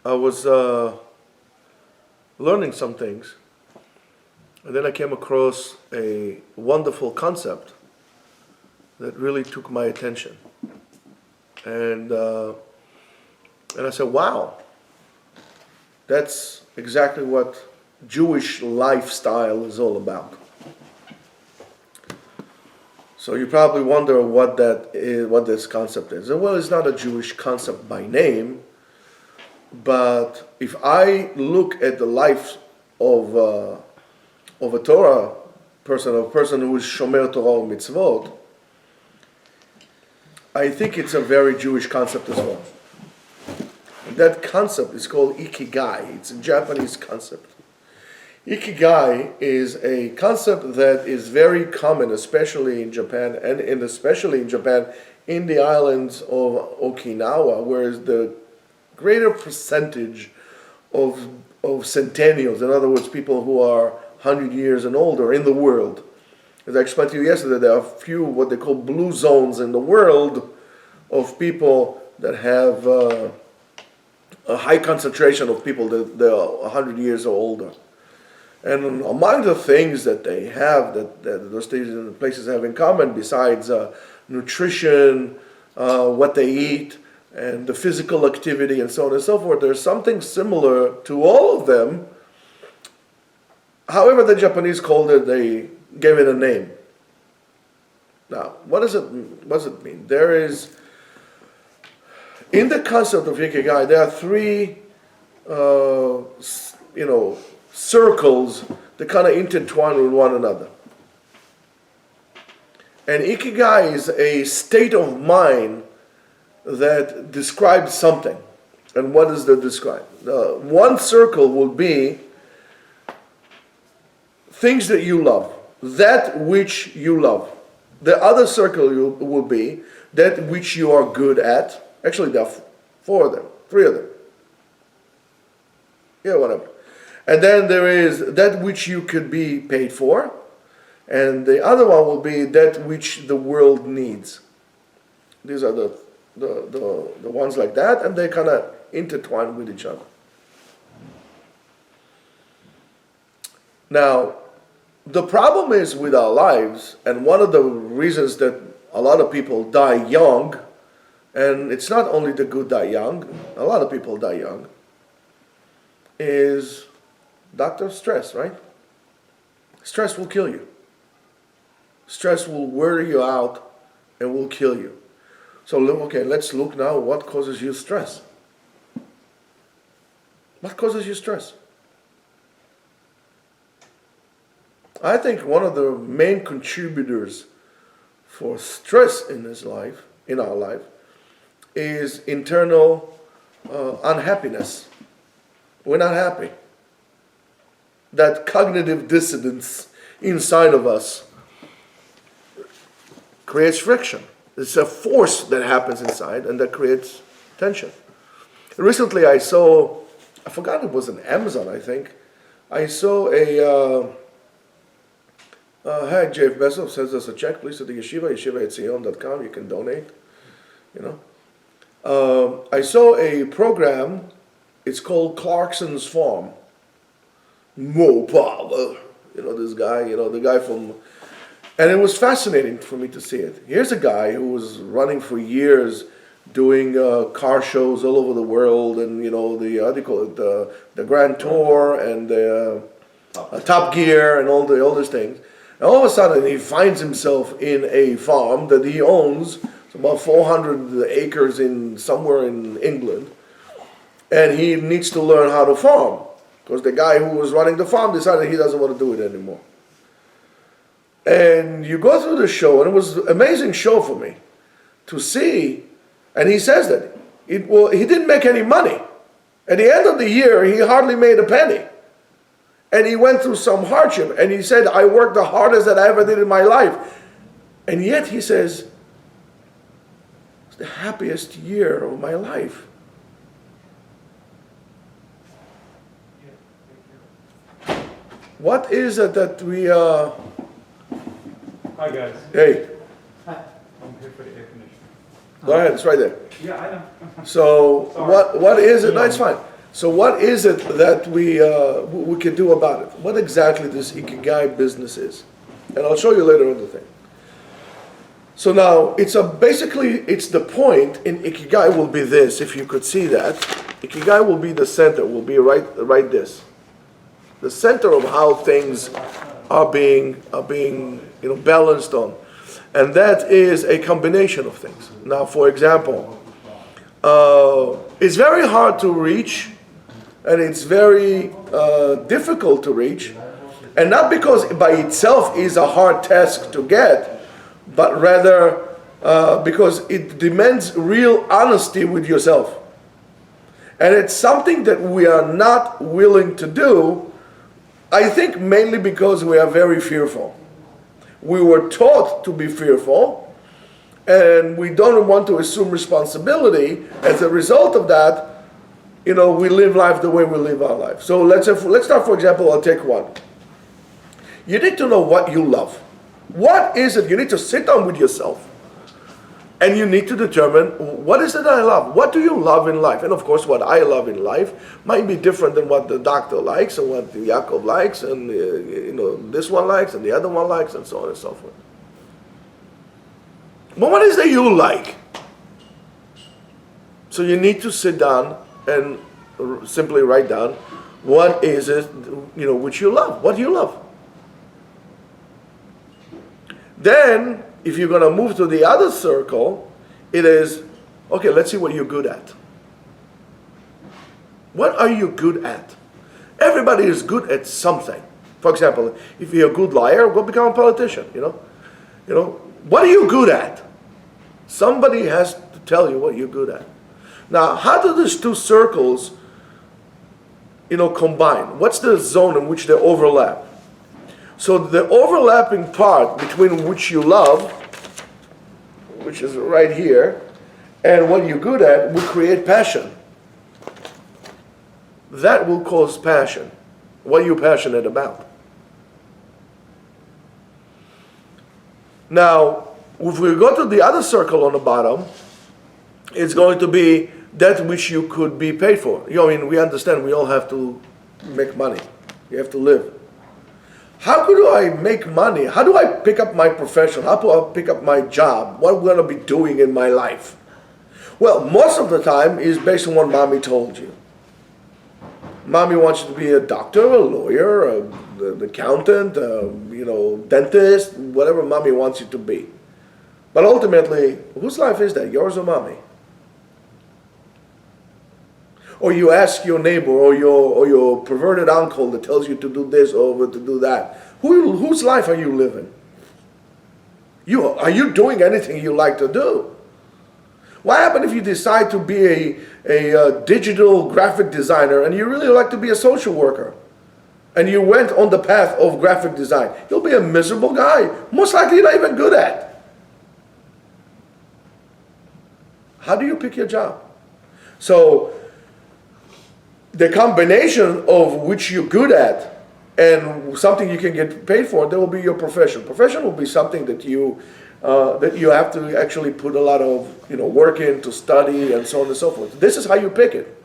I was learning some things, and then I came across a wonderful concept that really took my attention. And I said, wow, that's exactly what Jewish lifestyle is all about. So you probably wonder what that is, what this concept is. And well, it's not a Jewish concept by name, but if I look at the life of a Torah person, a person who is Shomer Torah mitzvot, I think it's a very Jewish concept as well. And that concept is called Ikigai. It's a Japanese concept. Ikigai is a concept that is very common, especially in Japan, and especially in Japan, in the islands of Okinawa, whereas the greater percentage of centennials, in other words, people who are 100 years and older in the world. As I explained to you yesterday, there are a few what they call blue zones in the world of people that have a high concentration of people that are 100 years or older. And among the things that they have, that those places have in common, besides nutrition, what they eat, and the physical activity, and so on and so forth, there's something similar to all of them. However, the Japanese called it, they gave it a name. Now, what does it mean? There is, in the concept of Ikigai, there are three, circles that kind of intertwine with one another. And Ikigai is a state of mind that describes something. And what does that describe? One circle will be things that you love, that which you love. The other circle will be that which you are good at. Actually, there are three of them. Yeah, whatever. And then there is that which you could be paid for, and the other one will be that which the world needs. These are the ones like that, and they kind of intertwine with each other. Now, the problem is with our lives, and one of the reasons that a lot of people die young, and it's not only the good die young, a lot of people die young, is doctor stress, right? Stress will kill you. Stress will wear you out and will kill you. So, let's look now what causes you stress. What causes you stress? I think one of the main contributors for stress in our life, is internal unhappiness. We're not happy. That cognitive dissonance inside of us creates friction. It's a force that happens inside and that creates tension. Recently I forgot it was on Amazon, I think. I saw hi, Jeff Bezos sends us a check, please, to the Yeshiva, Etzion.com. You can donate, I saw a program, it's called Clarkson's Farm. Mo Power, this guy, the guy from, and it was fascinating for me to see it. Here's a guy who was running for years, doing car shows all over the world, and the Grand Tour and the Top Gear and all these things. And all of a sudden, he finds himself in a farm that he owns. It's about 400 acres somewhere in England, and he needs to learn how to farm. Because the guy who was running the farm decided he doesn't want to do it anymore. And you go through the show, and it was an amazing show for me to see. And he says that he didn't make any money. At the end of the year, he hardly made a penny. And he went through some hardship. And he said, I worked the hardest that I ever did in my life. And yet, he says, it's the happiest year of my life. What is it that we... Hi guys. Hey. I'm here for the air conditioner. Go ahead, it's right there. Yeah, I know. So what is it? No, it's fine. So what is it that we can do about it? What exactly this Ikigai business is? And I'll show you later on the thing. So now, it's the point in Ikigai will be this, if you could see that. Ikigai will be the center, will be right this. The center of how things are being balanced on. And that is a combination of things. Now, for example, it's very hard to reach, and it's very difficult to reach, and not because by itself is a hard task to get, but rather because it demands real honesty with yourself. And it's something that we are not willing to do, I think mainly because we are very fearful. We were taught to be fearful, and we don't want to assume responsibility. As a result of that, we live life the way we live our life. So let's start, for example, I'll take one. You need to know what you love. What is it? You need to sit down with yourself, and you need to determine, what is it I love? What do you love in life? And of course, what I love in life might be different than what the doctor likes, and what Yaakov likes, and this one likes, and the other one likes, and so on and so forth. But what is it you like? So you need to sit down and simply write down, what is it, which you love? What do you love? Then, if you're going to move to the other circle, it is, okay, let's see what you're good at. What are you good at? Everybody is good at something. For example, if you're a good liar, go become a politician, What are you good at? Somebody has to tell you what you're good at. Now, how do these two circles, combine? What's the zone in which they overlap? So the overlapping part between which you love, which is right here, and what you're good at will create passion. That will cause passion. What are you passionate about? Now, if we go to the other circle on the bottom, it's going to be that which you could be paid for. We understand we all have to make money. You have to live. How do I make money? How do I pick up my profession? How do I pick up my job? What I'm going to be doing in my life? Well, most of the time is based on what mommy told you. Mommy wants you to be a doctor, a lawyer, an accountant, dentist, whatever mommy wants you to be. But ultimately, whose life is that? Yours or mommy? Or you ask your neighbor or your perverted uncle that tells you to do this or to do that. Whose life are you living? Are you doing anything you like to do? What happens if you decide to be a digital graphic designer and you really like to be a social worker? And you went on the path of graphic design. You'll be a miserable guy. Most likely you're not even good at. How do you pick your job? So, the combination of which you're good at and something you can get paid for, that will be your profession. Profession will be something that you have to actually put a lot of work in to study and so on and so forth. This is how you pick it.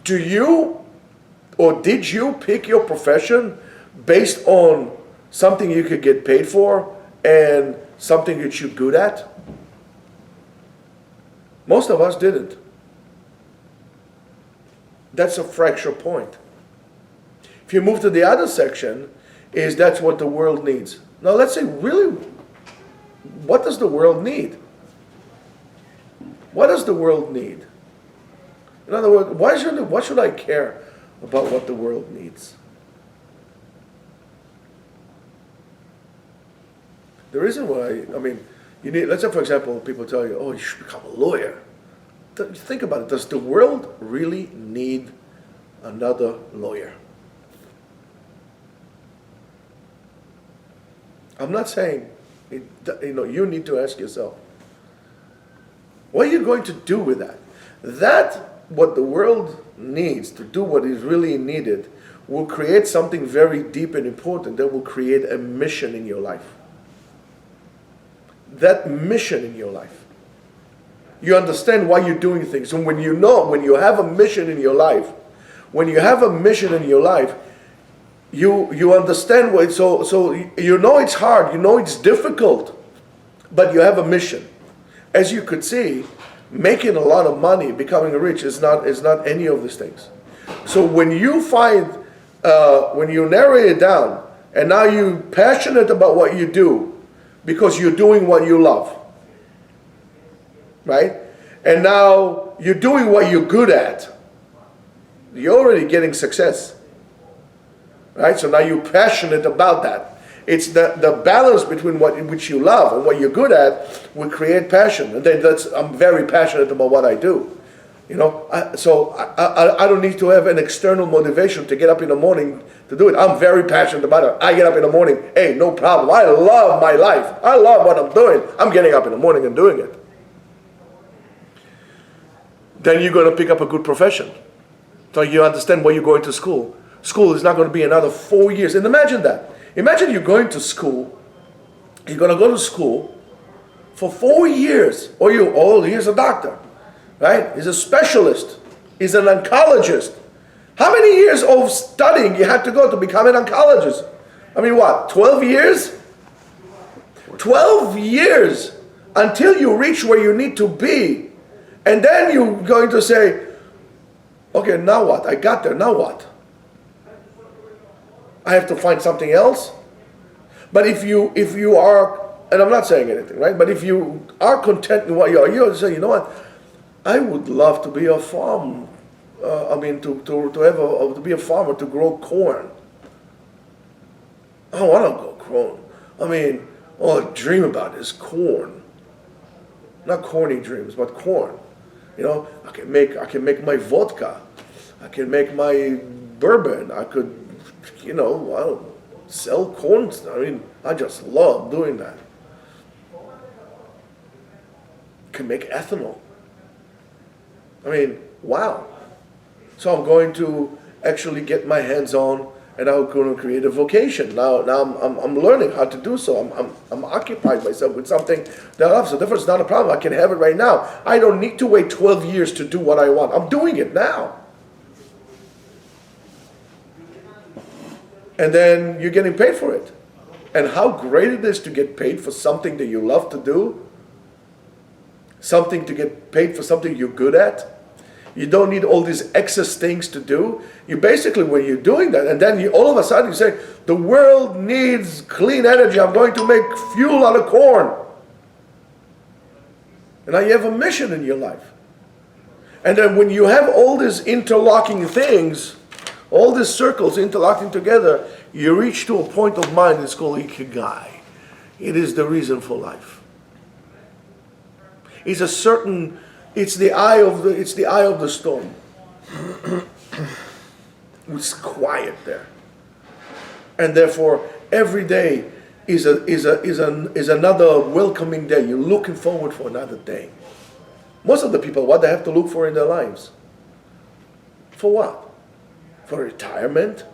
Do you or did you pick your profession based on something you could get paid for and something that you're good at? Most of us didn't. That's a fracture point. If you move to the other section, that's what the world needs. Now let's say, really, what does the world need? What does the world need? In other words, why should I care about what the world needs? The reason why, you need, let's say for example, people tell you, oh, you should become a lawyer. Think about it. Does the world really need another lawyer? I'm not saying, you need to ask yourself, what are you going to do with that? What the world needs to do what is really needed will create something very deep and important that will create a mission in your life. That mission in your life. You understand why you're doing things. And when you have a mission in your life, you understand why. So you know it's hard, you know it's difficult, but you have a mission. As you could see, making a lot of money, becoming rich is not any of these things. So when you when you narrow it down, and now you're passionate about what you do, because you're doing what you love, right? And now you're doing what you're good at. You're already getting success, right? So now you're passionate about that. It's the balance between which you love and what you're good at will create passion. And then I'm very passionate about what I do. I don't need to have an external motivation to get up in the morning to do it. I'm very passionate about it. I get up in the morning, hey, no problem. I love my life. I love what I'm doing. I'm getting up in the morning and doing it. Then you're going to pick up a good profession. So you understand why you're going to school. School is not going to be another 4 years. And imagine that. Imagine you're going to school. You're going to go to school for 4 years. He's a doctor, right? He's a specialist. He's an oncologist. How many years of studying you had to go to become an oncologist? I mean, what, 12 years? 12 years until you reach where you need to be. And then you're going to say, okay, now what? I got there, now what? I have to find something else? But if you are, and I'm not saying anything, right? But if you are content in what you are, you say, you know what? I would love to be a farm. To be a farmer, to grow corn. I want to grow corn. All I dream about is corn. Not corny dreams, but corn. I can make my vodka. I can make my bourbon. I could, I'll sell corn. I just love doing that. Can make ethanol. Wow. So I'm going to actually get my hands on, and I'm going to create a vocation. Now I'm learning how to do so. I'm occupied myself with something that I love. So therefore, it's not a problem. I can have it right now. I don't need to wait 12 years to do what I want. I'm doing it now. And then you're getting paid for it. And how great it is to get paid for something that you love to do. Something to get paid for something you're good at. You don't need all these excess things to do. You basically, when you're doing that, and then all of a sudden you say, the world needs clean energy. I'm going to make fuel out of corn. And now you have a mission in your life. And then when you have all these interlocking things, all these circles interlocking together, you reach to a point of mind that's called Ikigai. It is the reason for life. It's the eye of the storm. It's quiet there, and therefore every day is another welcoming day. You're looking forward for another day. Most of the people, what they have to look for in their lives? For what? For retirement?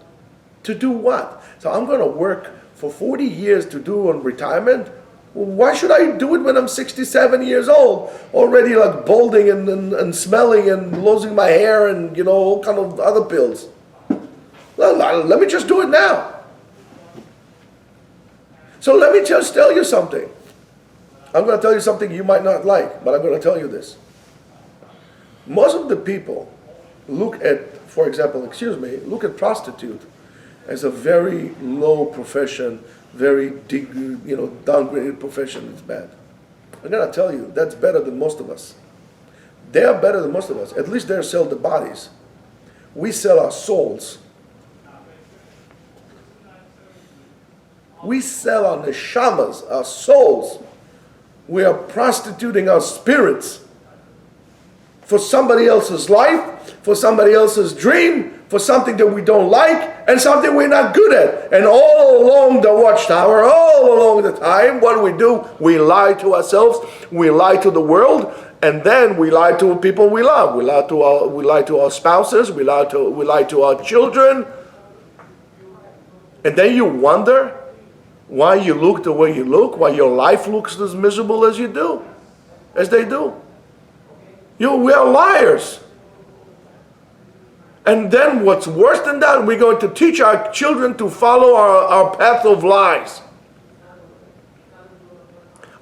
To do what? So I'm going to work for 40 years to do on retirement. Why should I do it when I'm 67 years old, already like balding and smelling and losing my hair and all kind of other pills? Let me just do it now. So let me just tell you something. I'm going to tell you something you might not like, but I'm going to tell you this. Most of the people look at prostitute as a very low profession, very downgraded profession. It's bad. I'm going to tell you, that's better than most of us. They are better than most of us. At least they sell the bodies. We sell our souls. We sell our neshamas, our souls. We are prostituting our spirits for somebody else's life, for somebody else's dream, for something that we don't like, and something we're not good at. And all along the watchtower, all along the time, what do? We lie to ourselves, we lie to the world, and then we lie to people we love. We lie to our spouses, we lie to our children. And then you wonder why you look the way you look, why your life looks as miserable as they do. We are liars. And then what's worse than that, we're going to teach our children to follow our path of lies.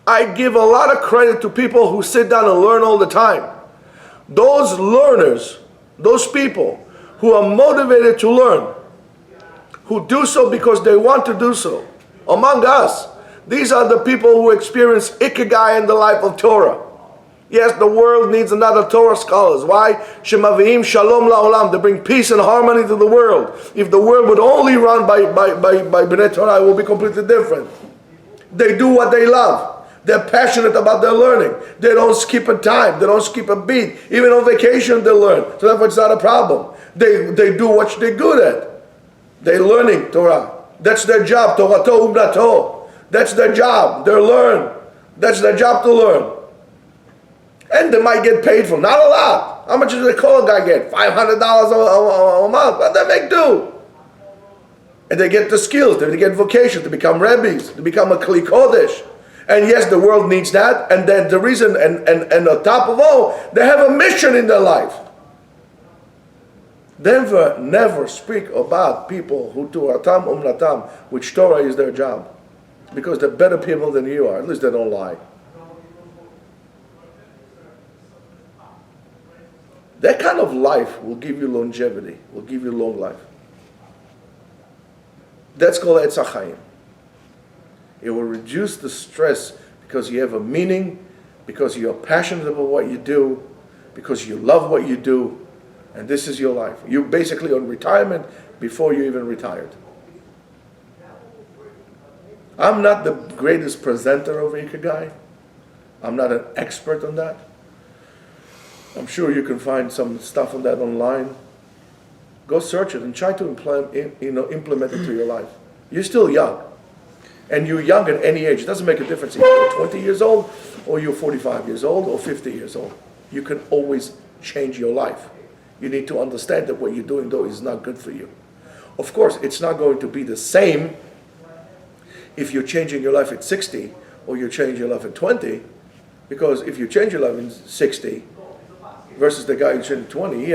I give a lot of credit to people who sit down and learn all the time. Those learners, those people who are motivated to learn, who do so because they want to do so, among us, these are the people who experience Ikigai in the life of Torah. Yes, the world needs another Torah scholars. Why? Shemaviim shalom la'olam. They bring peace and harmony to the world. If the world would only run by B'nai Torah, it would be completely different. They do what they love. They're passionate about their learning. They don't skip a time. They don't skip a beat. Even on vacation they learn. So therefore it's not a problem. They do what they're good at. They're learning Torah. That's their job. Torato umnato. That's their job. They learn. That's their job to learn. And they might get paid for not a lot. How much does the call guy get? $500 a month. But they make do. And they get the skills. They get vocation to become rabbis, to become a Kli Kodesh. And yes, the world needs that. And then the reason, and on top of all, they have a mission in their life. Never speak about people who Toratam umnatam, which Torah is their job. Because they're better people than you are. At least they don't lie. That kind of life will give you longevity, will give you long life. That's called Etz HaChaim. It will reduce the stress because you have a meaning, because you're passionate about what you do, because you love what you do, and this is your life. You're basically on retirement before you even retired. I'm not the greatest presenter of Ikigai. I'm not an expert on that. I'm sure you can find some stuff on that online. Go search it and try to implement it to your life. You're still young. And you're young at any age. It doesn't make a difference if you're 20 years old or you're 45 years old or 50 years old. You can always change your life. You need to understand that what you're doing, though, is not good for you. Of course, it's not going to be the same if you're changing your life at 60 or you're changing your life at 20. Because if you change your life in 60, versus the guy who's in 20, he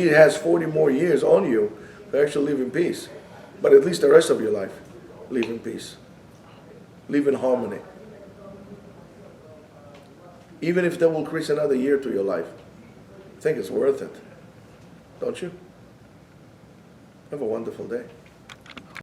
has 40 more years on you to actually live in peace. But at least the rest of your life, live in peace. Live in harmony. Even if that will increase another year to your life, I think it's worth it. Don't you? Have a wonderful day.